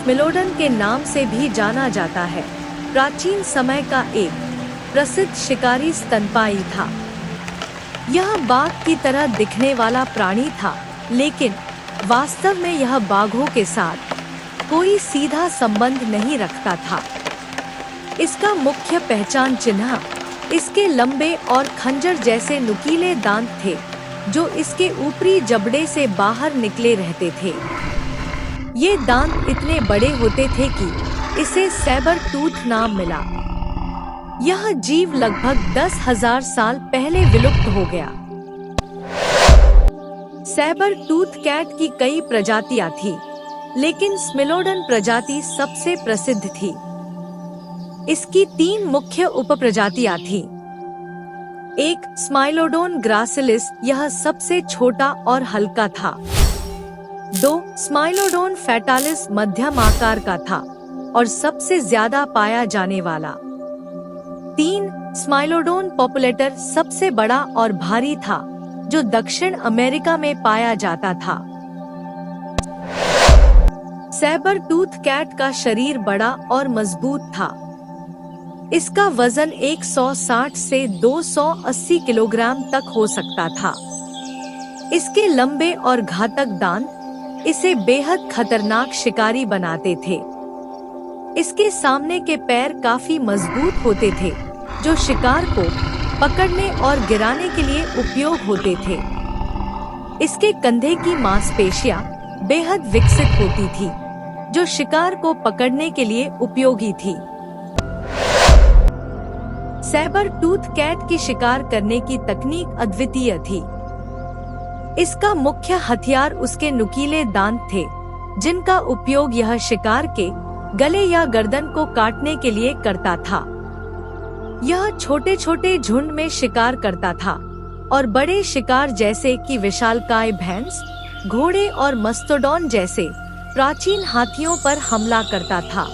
स्मिलोडन के नाम से भी जाना जाता है, प्राचीन समय का एक प्रसिद्ध शिकारी स्तनपायी था। यह बाघ की तरह दिखने वाला प्राणी था, लेकिन वास्तव में यह बाघों के साथ कोई सीधा संबंध नहीं रखता था। इसका मुख्य पहचान चिन्ह इसके लंबे और खंजर जैसे नुकीले दांत थे, जो इसके ऊपरी जबड़े से बाहर निकले रहते थे। ये दांत इतने बड़े होते थे कि इसे सैबर टूथ नाम मिला। यह जीव लगभग 10,000 साल पहले विलुप्त हो गया। सैबर टूथ कैट की कई प्रजातियां थी, लेकिन स्मिलोडन प्रजाति सबसे प्रसिद्ध थी। इसकी 3 मुख्य उपप्रजातियां थी। एक स्माइलोडोन ग्रासिलिस, यह सबसे छोटा और हल्का था। 2 स्माइलोडोन फैटालिस मध्यम आकार का था और सबसे ज्यादा पाया जाने वाला। 3 स्माइलोडोन पॉपुलेटर सबसे बड़ा और भारी था, जो दक्षिण अमेरिका में पाया जाता था। सैबर टूथ कैट का शरीर बड़ा और मजबूत था। इसका वजन 160 से 280 किलोग्राम तक हो सकता था। इसके लंबे और घातक दांत इसे बेहद खतरनाक शिकारी बनाते थे। इसके सामने के पैर काफी मजबूत होते थे, जो शिकार को पकड़ने और गिराने के लिए उपयोग होते थे। इसके कंधे की मांसपेशियां बेहद विकसित होती थी, जो शिकार को पकड़ने के लिए उपयोगी थी। सैबर टूथ कैट की शिकार करने की तकनीक अद्वितीय थी। इसका मुख्य हथियार उसके नुकीले दांत थे, जिनका उपयोग यह शिकार के गले या गर्दन को काटने के लिए करता था। यह छोटे छोटे झुंड में शिकार करता था और बड़े शिकार जैसे कि विशालकाय भैंस, घोड़े और मस्टोडॉन जैसे प्राचीन हाथियों पर हमला करता था।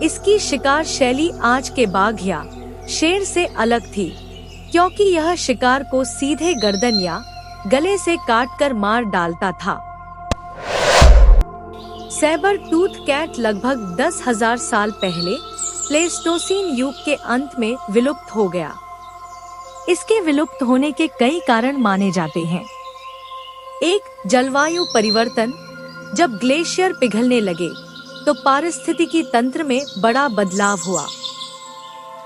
इसकी शिकार शैली आज के बाघ या शेर से अलग थी, क्योंकि यह शिकार को सीधे गर्दन या गले से काटकर मार डालता था। सैबर टूथ कैट लगभग 10,000 साल पहले प्लेस्टोसीन युग के अंत में विलुप्त हो गया। इसके विलुप्त होने के कई कारण माने जाते हैं। 1 जलवायु परिवर्तन। जब ग्लेशियर पिघलने लगे तो पारिस्थितिकी तंत्र में बड़ा बदलाव हुआ।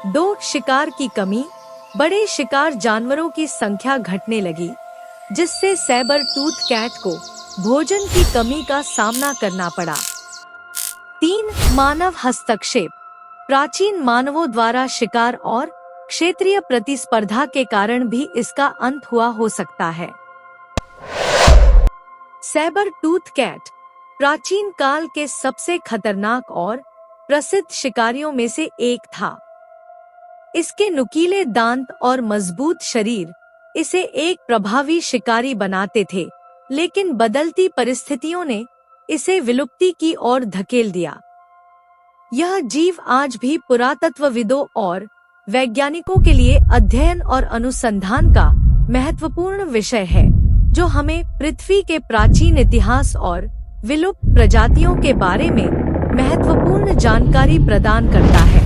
2 शिकार की कमी। बड़े शिकार जानवरों की संख्या घटने लगी, जिससे सैबर टूथ कैट को भोजन की कमी का सामना करना पड़ा। 3 मानव हस्तक्षेप। प्राचीन मानवों द्वारा शिकार और क्षेत्रीय प्रतिस्पर्धा के कारण भी इसका अंत हुआ हो सकता है। सैबर टूथ कैट प्राचीन काल के सबसे खतरनाक और प्रसिद्ध शिकारियों में से एक था। इसके नुकीले दांत और मजबूत शरीर इसे एक प्रभावी शिकारी बनाते थे, लेकिन बदलती परिस्थितियों ने इसे विलुप्ति की ओर धकेल दिया। यह जीव आज भी पुरातत्वविदों और वैज्ञानिकों के लिए अध्ययन और अनुसंधान का महत्वपूर्ण विषय है, जो हमें पृथ्वी के प्राचीन इतिहास और विलुप्त प्रजातियों के बारे में महत्वपूर्ण जानकारी प्रदान करता है।